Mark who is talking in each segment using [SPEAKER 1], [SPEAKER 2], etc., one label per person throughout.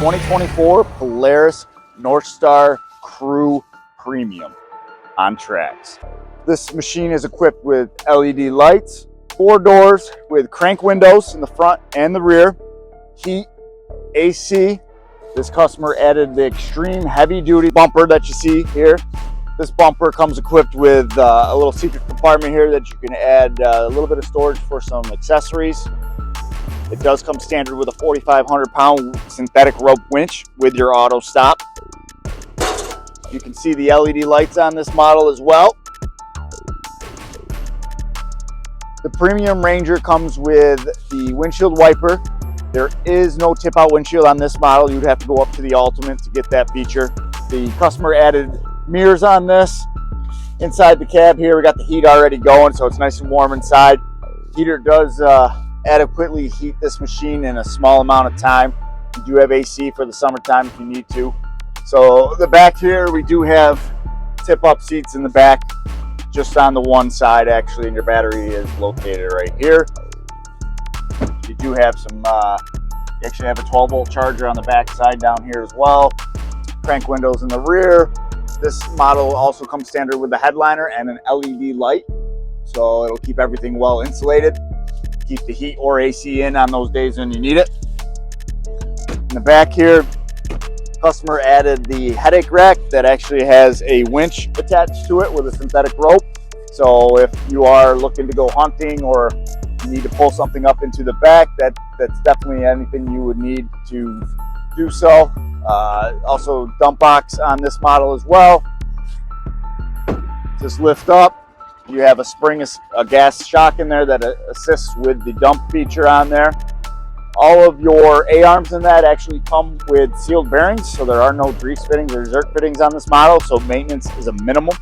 [SPEAKER 1] 2024 Polaris NORTHSTAR Crew Premium on tracks. This machine is equipped with LED lights, 4 doors with crank windows in the front and the rear, heat, AC. This customer added the extreme heavy duty bumper that you see here. This bumper comes equipped with a little secret compartment here that you can add a little bit of storage for some accessories. It does come standard with a 4,500 pound synthetic rope winch with your auto stop. You can see the LED lights on this model as well. The Premium Ranger comes with the windshield wiper. There is no tip out windshield on this model. You'd have to go up to the Ultimate to get that feature. The customer added mirrors on this. Inside the cab here, we got the heat already going, so it's nice and warm inside. Heater does adequately heat this machine in a small amount of time. You do have AC for the summertime if you need to. So the back here, we do have tip-up seats in the back, just on the one side actually, and your battery is located right here. You do have some, you actually have a 12-volt charger on the back side down here as well. Crank windows in the rear. This model also comes standard with the headliner and an LED light, so it'll keep everything well insulated. Keep the heat or AC in on those days when you need it. In the back here, customer added the headache rack that actually has a winch attached to it with a synthetic rope. So if you are looking to go hunting or you need to pull something up into the back, that's definitely anything you would need to do so. Also dump box on this model as well. Just lift up. You have a gas shock in there that assists with the dump feature on there. All of your A-arms in that actually come with sealed bearings, so there are no grease fittings or zerk fittings on this model, so maintenance is a minimum.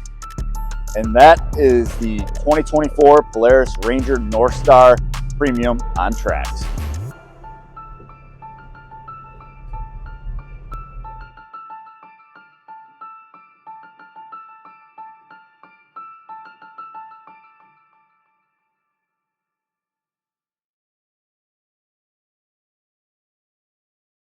[SPEAKER 1] And that is the 2024 Polaris Ranger NORTHSTAR Premium on tracks.